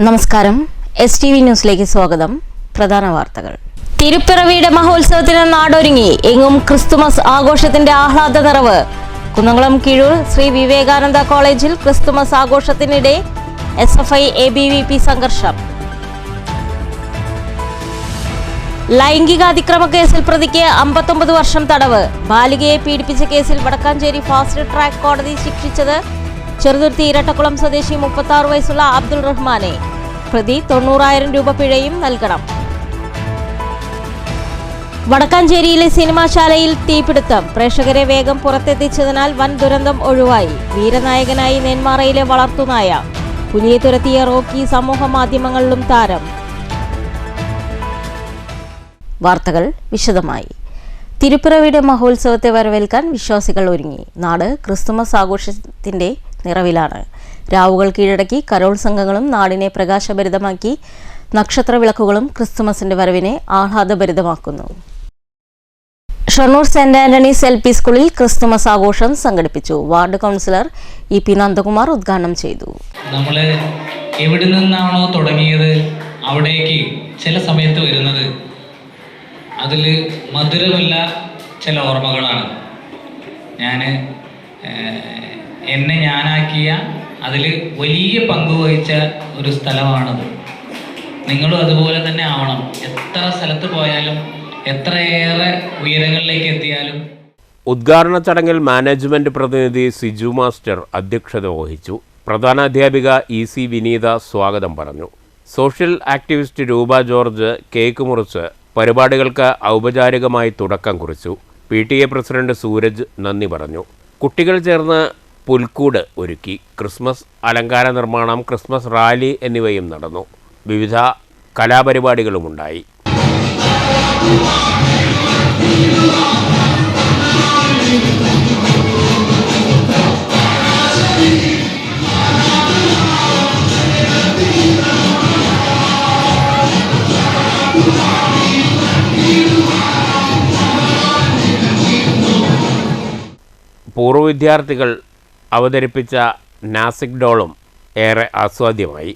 നമസ്കാരം STV ന്യൂസിലേക്ക് സ്വാഗതം. പ്രധാന വാർത്തകൾ. തിരുപ്പിറവിയുടെ മഹോത്സവത്തിന് നാടൊരുങ്ങി. എങ്ങും ക്രിസ്തുമസ് ആഘോഷത്തിന്റെ ആഹ്ലാദ നിറവ്. കുന്നംകുളം കീഴൂർ ശ്രീ വിവേകാനന്ദ കോളേജിൽ ക്രിസ്തുമസ് ആഘോഷത്തിനിടെ SFI ABVP സംഘർഷം. ലൈംഗികാതിക്രമ കേസിൽ പ്രതിക്ക് 59 വർഷം തടവ്. ബാലികയെ പീഡിപ്പിച്ച കേസിൽ വടക്കാഞ്ചേരി ഫാസ്റ്റ് ട്രാക്ക് കോടതി ശിക്ഷിച്ചത് ചെറുതുരുത്തി ഇരട്ടക്കുളം സ്വദേശി 36 വയസ്സുള്ള അബ്ദുൾ റഹ്മാനെ. പ്രതി 90,000 രൂപ പിഴയും നൽകണം. വടക്കാഞ്ചേരിയിലെ സിനിമാശാലയിൽ തീപിടുത്തം. പ്രേക്ഷകരെ വേഗം പുറത്തെത്തിച്ചതിനാൽ വൻ ദുരന്തം ഒഴിവായി. വീരനായകനായി നെന്മാറയിലെ വളർത്തുനായ. പുലിയെ തുരത്തിയ റോക്കി സമൂഹ മാധ്യമങ്ങളിലും താരം. വാർത്തകൾ വിശദമായി. തിരുപ്പിറവിയുടെ മഹോത്സവത്തെ വരവേൽക്കാൻ വിശ്വാസികൾ ഒരുങ്ങി. നാട് ക്രിസ്തുമസ് ആഘോഷത്തിന്റെ നിറവിലാണ്. രാവുകൾ കീഴടക്കി കരോൾ സംഘങ്ങളും നാടിനെ പ്രകാശഭരിതമാക്കി. നക്ഷത്ര വിളക്കുകളും ക്രിസ്തുമസിന്റെ വരവിനെ ആഹ്ലാദഭരിതമാക്കുന്നു. ഷൊർണൂർ സെന്റ് ആന്റണീസ് LP സ്കൂളിൽ ക്രിസ്തുമസ് ആഘോഷം സംഘടിപ്പിച്ചു. വാർഡ് കൗൺസിലർ EP നന്ദകുമാർ ഉദ്ഘാടനം ചെയ്തു. നമ്മൾ എവിടെ നിന്നാണോ തുടങ്ങിയത് അവിടേക്ക് ചില സമയത്ത് വരുന്നത് അതിൽ മധുരമുള്ള ചില ഓർമ്മകളാണ്. എന്നെ ഞാനാക്കിയ അതിൽ വലിയ പങ്ക് വഹിച്ച ഒരു സ്ഥലമാണത്. നിങ്ങളും അതുപോലെ തന്നെ ആവണം. എത്ര സ്ഥലത്ത് പോയാലും എത്രയേറെ ഉയരങ്ങളിലേക്ക് എത്തിയാലും. ഉദ്ഘാടന ചടങ്ങിൽ മാനേജ്മെന്റ് പ്രതിനിധി സിജു മാസ്റ്റർ അധ്യക്ഷത വഹിച്ചു. പ്രധാന അധ്യാപിക EC വിനീത സ്വാഗതം പറഞ്ഞു. സോഷ്യൽ ആക്ടിവിസ്റ്റ് രൂപ ജോർജ് കേക്ക് മുറിച്ച് പരിപാടികൾക്ക് ഔപചാരികമായി തുടക്കം കുറിച്ചു. PTA പ്രസിഡന്റ് സൂരജ് നന്ദി പറഞ്ഞു. കുട്ടികൾ ചേർന്ന് പുൽക്കൂട് ഒരുക്കി. ക്രിസ്മസ് അലങ്കാര നിർമ്മാണം, ക്രിസ്മസ് റാലി എന്നിവയും നടന്നു. വിവിധ കലാപരിപാടികളുമുണ്ടായി. പൂർവ്വ വിദ്യാർത്ഥികൾ അവതരിപ്പിച്ച നാസിക് ഡോളും ഏറെ ആസ്വാദ്യമായി.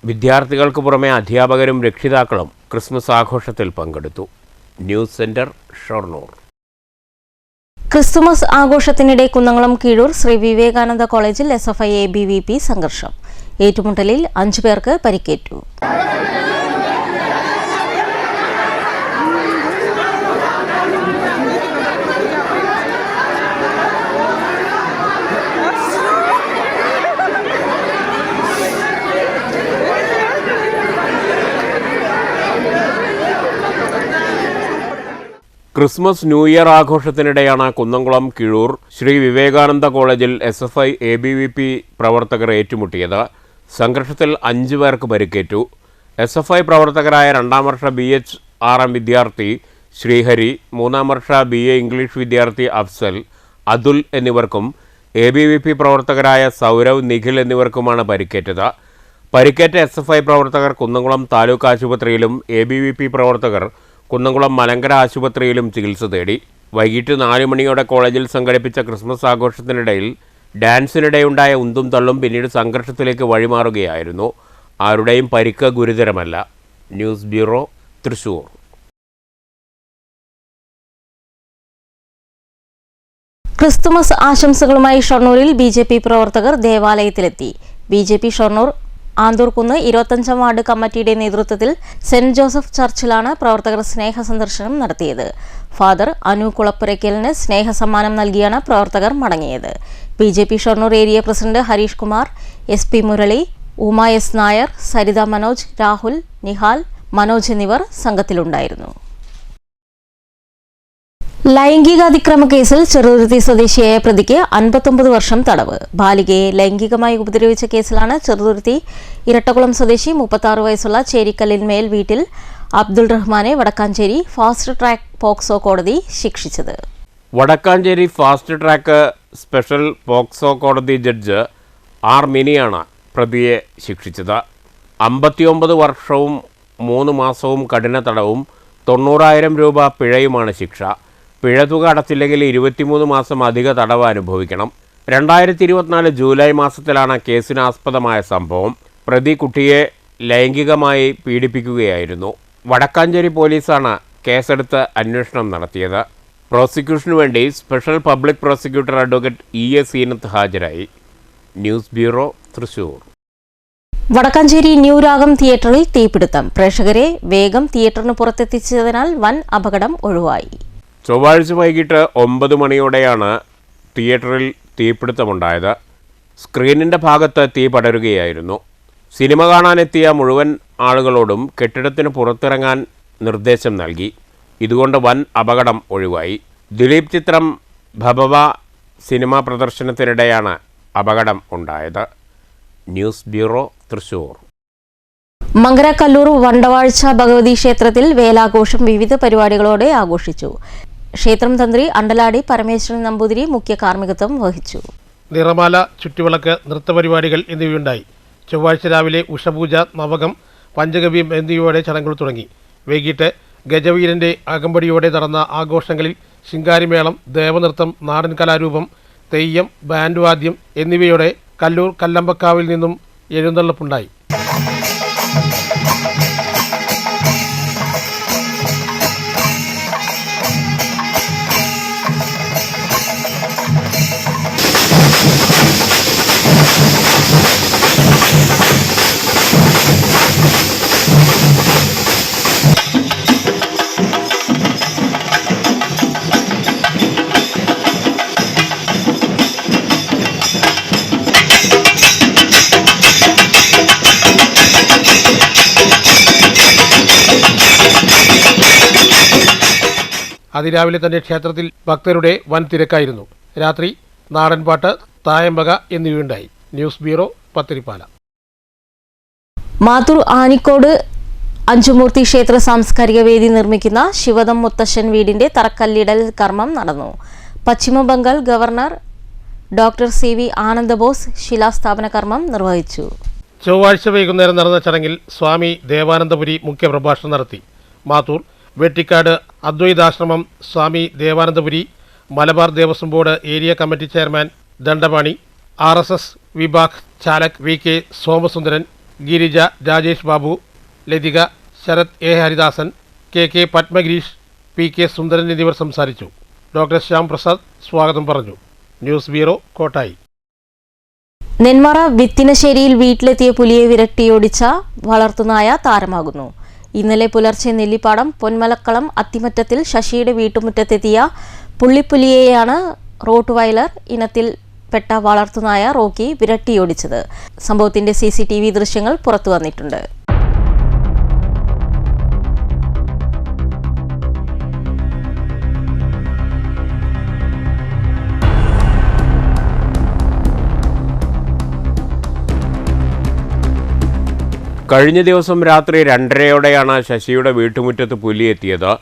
വിദ്യാർത്ഥികൾക്ക് പുറമെ അധ്യാപകരും രക്ഷിതാക്കളും ക്രിസ്മസ് ആഘോഷത്തിൽ പങ്കെടുത്തു. News centre, Shoranur. ക്രിസ്തുമസ് ആഘോഷത്തിനിടെ കുന്നംകുളം കീഴൂർ ശ്രീ വിവേകാനന്ദ കോളേജിൽ SFI ABVP സംഘർഷം. ഏറ്റുമുട്ടലിൽ 5 പേർക്ക് പരിക്കേറ്റു. ക്രിസ്മസ് ന്യൂ ഇയർ ആഘോഷത്തിനിടെയാണ് കുന്നംകുളം കീഴൂർ ശ്രീ വിവേകാനന്ദ കോളേജിൽ SFI ABVP പ്രവർത്തകർ ഏറ്റുമുട്ടിയത്. സംഘർഷത്തിൽ 5 പേർക്ക് പരിക്കേറ്റു. SFI പ്രവർത്തകരായ 2ാം വർഷ BHRM വിദ്യാർത്ഥി ശ്രീഹരി, 3ാം വർഷ BA ഇംഗ്ലീഷ് വിദ്യാർത്ഥി അഫ്സൽ, അതുൽ എന്നിവർക്കും ABVP പ്രവർത്തകരായ സൗരവ്, നിഖിൽ എന്നിവർക്കുമാണ് പരിക്കേറ്റത്. പരിക്കേറ്റ SFI പ്രവർത്തകർ കുന്നംകുളം താലൂക്ക് ആശുപത്രിയിലും ABVP പ്രവർത്തകർ കുന്നംകുളം മലങ്കര ആശുപത്രിയിലും ചികിത്സ തേടി. വൈകിട്ട് 4 മണിയോടെ കോളേജിൽ സംഘടിപ്പിച്ച ക്രിസ്മസ് ആഘോഷത്തിനിടയിൽ ഡാൻസിനിടെയുണ്ടായ ഉന്തും തള്ളും പിന്നീട് സംഘർഷത്തിലേക്ക് വഴിമാറുകയായിരുന്നു. ആരുടെയും പരിക്ക് ഗുരുതരമല്ല. News bureau, Thrissur. ക്രിസ്തുമസ് ആശംസകളുമായി ഷൊർണൂരിൽ BJP പ്രവർത്തകർ ദേവാലയത്തിലെത്തി. BJP ഷൊർണൂർ ആന്തൂർക്കുന്ന് 25ാം വാർഡ് കമ്മിറ്റിയുടെ നേതൃത്വത്തിൽ സെന്റ് ജോസഫ് ചർച്ചിലാണ് പ്രവർത്തകർ സ്നേഹ സന്ദർശനം നടത്തിയത്. ഫാദർ അനു കുളപ്പുരയ്ക്കലിന് സ്നേഹസമ്മാനം നൽകിയാണ് പ്രവർത്തകർ മടങ്ങിയത്. BJP Shoranur area president Harish Kumar, SP Murali, Uma S Nair, Saritha Manoj, Rahul, Nihal, Manoj എന്നിവർ സംഘത്തിലുണ്ടായിരുന്നു. ലൈംഗികാതിക്രമ കേസിൽ ചെറുതുരുത്തി സ്വദേശിയായ പ്രതിക്ക് 59 വർഷം തടവ്. ബാലികയെ ലൈംഗികമായി ഉപദ്രവിച്ച കേസിലാണ് ചെറുതുരുത്തി ഇരട്ടക്കുളം സ്വദേശി 36 വയസ്സുള്ള ചേരിക്കല്ലിന്മേൽ വീട്ടിൽ അബ്ദുൾ റഹ്മാനെ വടക്കാഞ്ചേരി ഫാസ്റ്റ് ട്രാക്ക് പോക്സോ കോടതി ശിക്ഷിച്ചത്. Vadakkancherry fast track special POCSO കോടതി ജഡ്ജ് R മിനിയാണ് പ്രതിയെ ശിക്ഷിച്ചത്. 59 വർഷവും 3 മാസവും കഠിന തടവും 90,000 രൂപ പിഴയുമാണ് ശിക്ഷ. പിഴതുക അടച്ചില്ലെങ്കിൽ 23 മാസം അധിക തടവ് അനുഭവിക്കണം. 2024 ജൂലൈ മാസത്തിലാണ് കേസിനാസ്പദമായ സംഭവം. പ്രതി കുട്ടിയെ ലൈംഗികമായി പീഡിപ്പിക്കുകയായിരുന്നു. വടക്കാഞ്ചേരി പോലീസാണ് കേസെടുത്ത് അന്വേഷണം നടത്തിയത്. പ്രോസിക്യൂഷനു വേണ്ടി special public prosecutor advocate E.A. Seenath ഹാജരായി. News bureau, Thrissur. Vadakkanchery new Ragam തിയേറ്ററിൽ തീപിടുത്തം. പ്രേക്ഷകരെ വേഗം തിയേറ്ററിന് പുറത്തെത്തിച്ചതിനാൽ വൻ അപകടം ഒഴിവായി. ചൊവ്വാഴ്ച വൈകിട്ട് 9 മണിയോടെയാണ് തിയേറ്ററിൽ തീപിടുത്തമുണ്ടായത്. സ്ക്രീനിൻ്റെ ഭാഗത്ത് തീ പടരുകയായിരുന്നു. സിനിമ കാണാനെത്തിയ മുഴുവൻ ആളുകളോടും കെട്ടിടത്തിന് പുറത്തിറങ്ങാൻ നിർദ്ദേശം നൽകി. ഇതുകൊണ്ട് വൻ അപകടം ഒഴിവായി. ദിലീപ് ചിത്രം ഭബവ സിനിമാ പ്രദർശനത്തിനിടെയാണ് അപകടം ഉണ്ടായത്. News bureau, Thrissur. മങ്കര കല്ലൂർ വണ്ടവാഴ്ച ഭഗവതി ക്ഷേത്രത്തിൽ വേലാഘോഷം വിവിധ പരിപാടികളോടെ ആഘോഷിച്ചു. ക്ഷേത്രം തന്ത്രി അണ്ടലാടി പരമേശ്വരൻ നമ്പൂതിരി മുഖ്യ കാർമ്മികത്വം വഹിച്ചു. നിറമാല, ചുറ്റുവിളക്ക്, നൃത്തപരിപാടികൾ എന്നിവയുണ്ടായി. ചൊവ്വാഴ്ച രാവിലെ ഉഷപൂജ, നവകം, പഞ്ചഗവ്യം എന്നിവയോടെ ചടങ്ങുകൾ തുടങ്ങി. വൈകിട്ട് ഗജവീരന്റെ അകമ്പടിയോടെ നടന്ന ആഘോഷങ്ങളിൽ ശിങ്കാരിമേളം, ദേവനൃത്തം, നാടൻ കലാരൂപം, തെയ്യം, ബാൻഡ് വാദ്യം എന്നിവയോടെ കല്ലൂർ കല്ലമ്പക്കാവിൽ നിന്നും എഴുന്നള്ളിപ്പുണ്ടായി. അതിരാവിലെ തന്നെ ക്ഷേത്രത്തിൽ ഭക്തരുടെ വൻ തിരക്കായിരുന്നു. രാത്രി നാടൻപാട്ട്, തായമ്പക എന്നിവയുണ്ടായി. News bureau, Pathiripala. മാത്തൂർ ആനിക്കോട് അഞ്ചുമൂർത്തി ക്ഷേത്ര സാംസ്കാരിക വേദി നിർമ്മിക്കുന്ന ശിവദം മുത്തശ്ശൻ വീടിന്റെ തറക്കല്ലിടൽ കർമ്മം നടന്നു. Paschima Bengal governor doctor CV Ananda Bose ശിലാസ്ഥാപന കർമ്മം നിർവഹിച്ചു. ചൊവ്വാഴ്ച വൈകുന്നേരം നടന്ന ചടങ്ങിൽ സ്വാമി ദേവാനന്ദപുരി മുഖ്യപ്രഭാഷണം നടത്തി. Mathur Vettikkad Advaitashramam Swami Devanandapuri, Malabar Devaswom board area committee chairman Dandapani, RSS വിഭാഗ് ചാലക് VK Somasundaran, Girija, Rajesh Babu, Lathika, Sarath A. Haridasan, KK Padmagireesh, PK Sundaran എന്നിവർ സംസാരിച്ചു. ഡോക്ടർ ശ്യാം പ്രസാദ് സ്വാഗതം പറഞ്ഞു. News bureau, Kottayi. നെന്മാറ വിത്തിനശ്ശേരിയിൽ വീട്ടിലെത്തിയ പുലിയെ വിരട്ടിയോടിച്ച വളർത്തുനായ താരമാകുന്നു. ഇന്നലെ പുലർച്ചെ നെല്ലിപ്പാടം പൊന്മലക്കളം അത്തിമറ്റത്തിൽ ശശിയുടെ വീട്ടുമുറ്റത്തെത്തിയ പുള്ളിപ്പുലിയെയാണ് റോട്ട്വൈലർ ഇനത്തിൽപ്പെട്ട വളർത്തുനായ റോക്കി വിരട്ടിയോടിച്ചത്. സംഭവത്തിന്റെ CCTV ദൃശ്യങ്ങൾ പുറത്തുവന്നിട്ടുണ്ട്. കഴിഞ്ഞ ദിവസം രാത്രി 2:30യോടെയാണ് ശശിയുടെ വീട്ടുമുറ്റത്ത് പുലി എത്തിയത്.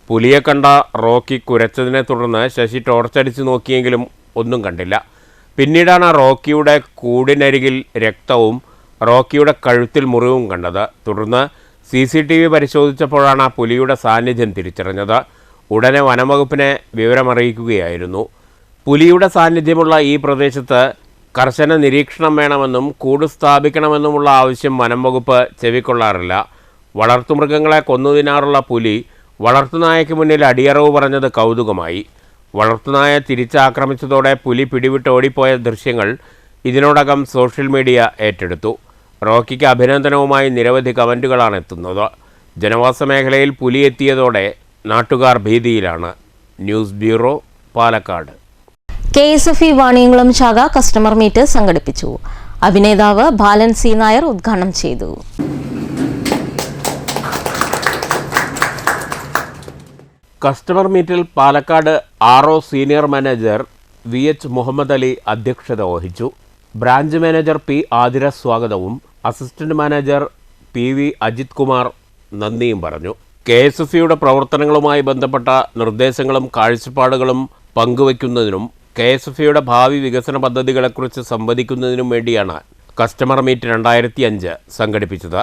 പുലിയെ കണ്ട റോക്കി കുരച്ചതിനെ തുടർന്ന് ശശി ടോർച്ചടിച്ച് നോക്കിയെങ്കിലും ഒന്നും കണ്ടില്ല. പിന്നീടാണ് റോക്കിയുടെ കൂടിനരികിൽ രക്തവും റോക്കിയുടെ കഴുത്തിൽ മുറിവും കണ്ടത്. തുടർന്ന് CCTV പരിശോധിച്ചപ്പോഴാണ് പുലിയുടെ സാന്നിധ്യം തിരിച്ചറിഞ്ഞത്. ഉടനെ വനംവകുപ്പിനെ വിവരമറിയിക്കുകയായിരുന്നു. പുലിയുടെ സാന്നിധ്യമുള്ള ഈ പ്രദേശത്ത് കർശന നിരീക്ഷണം വേണമെന്നും കൂട് സ്ഥാപിക്കണമെന്നുമുള്ള ആവശ്യം വനംവകുപ്പ് ചെവിക്കൊള്ളാറില്ല. വളർത്തുമൃഗങ്ങളെ കൊന്നുതിന്നാറുള്ള പുലി വളർത്തുനായയ്ക്ക് മുന്നിൽ അടിയറവ് പറഞ്ഞത് കൗതുകമായി. വളർത്തുനായ തിരിച്ചാക്രമിച്ചതോടെ പുലി പിടിവിട്ട് ഓടിപ്പോയ ദൃശ്യങ്ങൾ ഇതിനോടകം സോഷ്യൽ മീഡിയ ഏറ്റെടുത്തു. റോക്കിക്ക് അഭിനന്ദനവുമായി നിരവധി കമൻറ്റുകളാണ് എത്തുന്നത്. ജനവാസ മേഖലയിൽ പുലി എത്തിയതോടെ നാട്ടുകാർ ഭീതിയിലാണ്. News bureau, Palakkad. KSFE Vaniyamkulam ശാഖ കസ്റ്റമർ മീറ്റ് സംഘടിപ്പിച്ചു. അഭിനേതാവ് ബാലൻ C. നായർ ഉദ്ഘാടനം ചെയ്തു. കസ്റ്റമർ മീറ്റിൽ Palakkad RO senior manager VH Muhammad Ali അധ്യക്ഷത വഹിച്ചു. Branch manager P. ആതിര സ്വാഗതവും assistant manager PV Ajith Kumar നന്ദിയും പറഞ്ഞു. KSFEയുടെ പ്രവർത്തനങ്ങളുമായി ബന്ധപ്പെട്ട നിർദ്ദേശങ്ങളും കാഴ്ചപ്പാടുകളും പങ്കുവയ്ക്കുന്നതിനും KSFEയുടെ ഭാവി വികസന പദ്ധതികളെക്കുറിച്ച് സംവദിക്കുന്നതിനും വേണ്ടിയാണ് കസ്റ്റമർ മീറ്റ് 2005 സംഘടിപ്പിച്ചത്.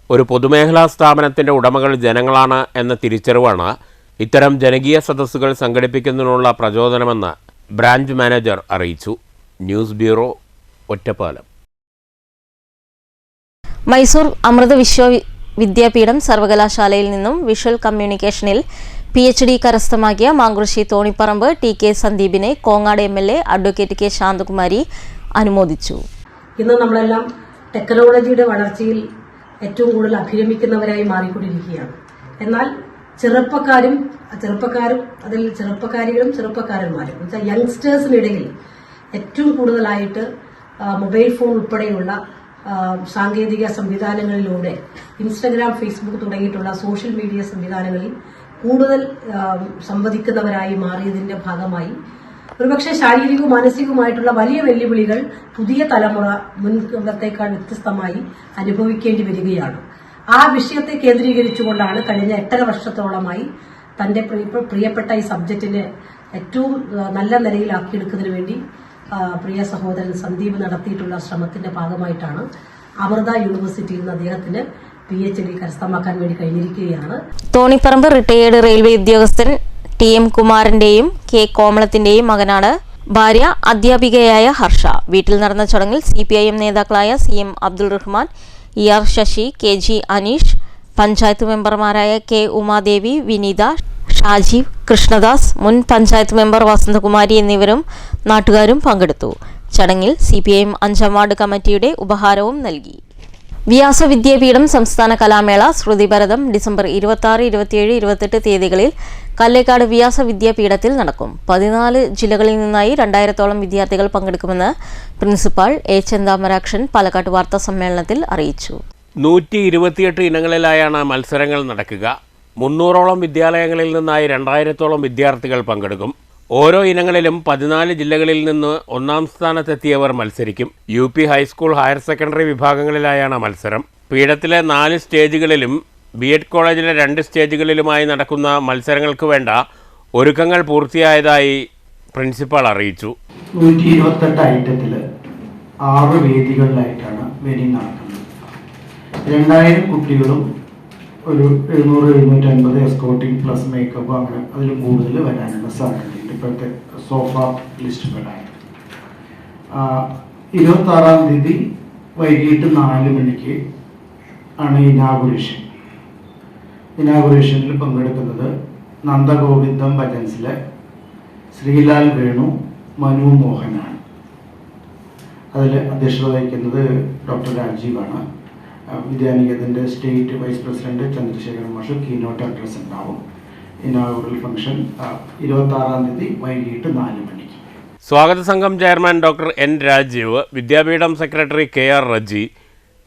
ഒരു പൊതുമേഖലാ സ്ഥാപനത്തിൻ്റെ ഉടമകൾ ജനങ്ങളാണ് എന്ന തിരിച്ചറിവാണ് ഇത്തരം ജനകീയ സദസ്സുകൾ സംഘടിപ്പിക്കുന്നതിനുള്ള പ്രചോദനമെന്ന് ബ്രാഞ്ച് മാനേജർ അറിയിച്ചു. News bureau, Ottapalam. മൈസൂർ അമൃത വിശ്വവിദ്യാപീഠം സർവകലാശാലയിൽ നിന്നും വിഷ്വൽ കമ്മ്യൂണിക്കേഷനിൽ PhD കരസ്ഥമാക്കിയ മാങ്കുറിശ്ശി തോണിപ്പറമ്പ് TK സന്ദീപിനെ Kongad MLA advocate K Shanthakumari അനുമോദിച്ചു. ഇന്ന് നമ്മളെല്ലാം ടെക്നോളജിയുടെ വളർച്ചയിൽ ഏറ്റവും കൂടുതൽ അഭിരമിക്കുന്നവരായി മാറിക്കൊണ്ടിരിക്കുകയാണ്. എന്നാൽ ചെറുപ്പക്കാരും അതിൽ ചെറുപ്പക്കാരന്മാരും യങ്സ്റ്റേഴ്സിനിടയിൽ ഏറ്റവും കൂടുതലായിട്ട് മൊബൈൽ ഫോൺ ഉൾപ്പെടെയുള്ള സാങ്കേതിക സംവിധാനങ്ങളിലൂടെ ഇൻസ്റ്റഗ്രാം, ഫേസ്ബുക്ക് തുടങ്ങിയിട്ടുള്ള സോഷ്യൽ മീഡിയ സംവിധാനങ്ങളിൽ കൂടുതൽ സംവദിക്കുന്നവരായി മാറിയതിന്റെ ഭാഗമായി ഒരുപക്ഷെ ശാരീരികവും മാനസികവുമായിട്ടുള്ള വലിയ വെല്ലുവിളികൾ പുതിയ തലമുറ മുൻകാലത്തേക്കാൾ വ്യത്യസ്തമായി അനുഭവിക്കേണ്ടി വരികയാണ്. ആ വിഷയത്തെ കേന്ദ്രീകരിച്ചുകൊണ്ടാണ് കഴിഞ്ഞ 8.5 വർഷത്തോളമായി തന്റെ പ്രിയപ്പെട്ട ഈ സബ്ജക്റ്റിനെ ഏറ്റവും നല്ല നിലയിലാക്കിയെടുക്കുന്നതിന് വേണ്ടി പ്രിയ സഹോദരൻ സന്ദീപ് നടത്തിയിട്ടുള്ള ശ്രമത്തിന്റെ ഭാഗമായിട്ടാണ് അമൃത യൂണിവേഴ്സിറ്റിയിൽ നിന്ന് അദ്ദേഹത്തിന് PhD കരസ്ഥമാക്കാൻ വേണ്ടി കഴിഞ്ഞിരിക്കുകയാണ്. തോണിപ്പറമ്പ് റിട്ടയേർഡ് റെയിൽവേ ഉദ്യോഗസ്ഥൻ TM കുമാരന്റെയും K കോമളത്തിന്റെയും മകനാണ്. ഭാര്യ അധ്യാപികയായ ഹർഷ. വീട്ടിൽ നടന്ന ചടങ്ങിൽ CPIM നേതാക്കളായ CM Abdul Rahman, ER Sasi, KG Aneesh, panchayat മെമ്പർമാരായ K ഉമാദേവി, വിനീത, ഷാജീവ്, കൃഷ്ണദാസ്, മുൻ പഞ്ചായത്ത് മെമ്പർ വസന്തകുമാരി എന്നിവരും നാട്ടുകാരും പങ്കെടുത്തു. ചടങ്ങിൽ CPIM 5ാം വാർഡ് കമ്മിറ്റിയുടെ ഉപഹാരവും നൽകി. വ്യാസവിദ്യാപീഠം സംസ്ഥാന കലാമേള ശ്രുതിഭരതം ഡിസംബർ 26, 27, 28 തീയതികളിൽ കല്ലേക്കാട് വ്യാസവിദ്യാപീഠത്തിൽ നടക്കും. 14 ജില്ലകളിൽ നിന്നായി 2000-ഓളം വിദ്യാർത്ഥികൾ പങ്കെടുക്കുമെന്ന് പ്രിൻസിപ്പാൾ A ചെന്താമരാക്ഷൻ പാലക്കാട് വാർത്താ സമ്മേളനത്തിൽ അറിയിച്ചു. 128 ഇനങ്ങളിലായാണ് മത്സരങ്ങൾ നടക്കുക. 300ഓളം വിദ്യാലയങ്ങളിൽ നിന്നായി 2000-ഓളം വിദ്യാർത്ഥികൾ പങ്കെടുക്കും. ഓരോ ഇനങ്ങളിലും 14 ജില്ലകളിൽ നിന്ന് 1ാം സ്ഥാനത്തെത്തിയവർ മത്സരിക്കും. UP ഹൈസ്കൂൾ, ഹയർ സെക്കൻഡറി വിഭാഗങ്ങളിലായാണ് മത്സരം. പീഠത്തിലെ 4 സ്റ്റേജുകളിലും BEd കോളേജിലെ 2 സ്റ്റേജുകളിലുമായി നടക്കുന്ന മത്സരങ്ങൾക്ക് വേണ്ട ഒരുക്കങ്ങൾ പൂർത്തിയായതായി പ്രിൻസിപ്പാൾ അറിയിച്ചു. 128 ഐറ്റത്തിൽ 6 വേദികളിലായിട്ടാണ് വെഡിങ് നടക്കുന്നത്. 2000 കുട്ടികളും ഒരു 700-750 എസ്കോട്ടിംഗ് പ്ലസ് മേക്കപ്പ്, അങ്ങനെ അതിൽ കൂടുതൽ വരാനുള്ള സാധ്യതയുണ്ട്. ഇപ്പോഴത്തെ സോഫ ലിസ്റ്റ് പ്രകാരം 26-ാം തീയതി വൈകിട്ട് 4 മണിക്ക് ആണ് ഇനാഗുറേഷനിൽ പങ്കെടുക്കുന്നത് നന്ദഗോവിന്ദം ഭജൻസിലെ ശ്രീലാൽ വേണു, മനു മോഹനാണ്. അതിൽ അധ്യക്ഷത വഹിക്കുന്നത് ഡോക്ടർ രാജീവാണ്. വിദ്യാനികേതൻ്റെ സ്റ്റേറ്റ് വൈസ് പ്രസിഡന്റ് ചന്ദ്രശേഖരൻ മാഷ് കീനോട്ട് അഡ്രസ് ഉണ്ടാവും. ഇനാഗുറൽ ഫംഗ്ഷൻ 26-ാം തീയതി വൈകിട്ട് 4 മണിക്ക്. സ്വാഗത സംഘം chairman doctor N Rajeev, Vidyapeetham secretary KR Reji,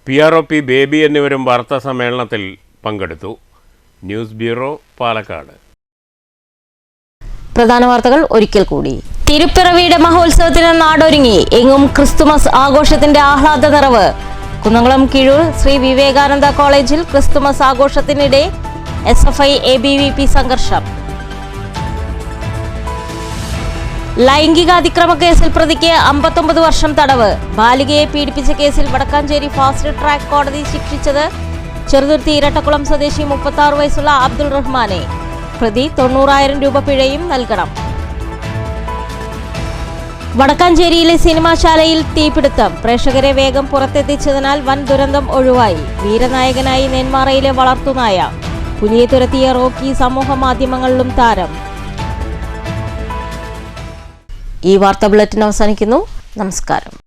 PROP Baby എന്നിവരും വാർത്താ സമ്മേളനത്തിൽ പങ്കെടുത്തു. News bureau, Palakkad. പ്രധാന വാർത്തകൾ ഒരിക്കൽ കൂടി. തിരുപ്പിറവിയുടെ മഹോത്സവത്തിന് നാടൊരുങ്ങി. എങ്ങും ക്രിസ്തുമസ് ആഘോഷത്തിന്റെ ആഹ്ലാദ നിറവ്. കുന്നംകുളം കിഴൂർ ശ്രീ വിവേകാനന്ദ കോളേജിൽ ക്രിസ്തുമസ് ആഘോഷത്തിനിടെ SFI ABVP സംഘർഷം. ലൈംഗിക അതിക്രമ കേസിൽ പ്രതിക്ക് 59 വർഷം തടവ്. ബാലികയെ പീഡിപ്പിച്ച കേസിൽ വടക്കാഞ്ചേരി ഫാസ്റ്റ് ട്രാക്ക് കോടതി ശിക്ഷിച്ചത് ചെറുതുരുത്തി ഇരട്ടക്കുളം സ്വദേശി 36 വയസ്സുള്ള അബ്ദുൾ റഹ്മാനെ. പ്രതി 90,000 രൂപ പിഴയും നൽകണം. വടക്കാഞ്ചേരിയിലെ സിനിമാശാലയിൽ തീപിടുത്തം. പ്രേക്ഷകരെ വേഗം പുറത്തെത്തിച്ചതിനാൽ വൻ ദുരന്തം ഒഴിവായി. വീരനായകനായി നെന്മാറയിലെ വളർത്തുനായ. പുലിയെ തുരത്തിയ റോക്കി സമൂഹ മാധ്യമങ്ങളിലും താരം. ഈ വാർത്താ ബുള്ളറ്റിൻ അവസാനിക്കുന്നു. നമസ്കാരം.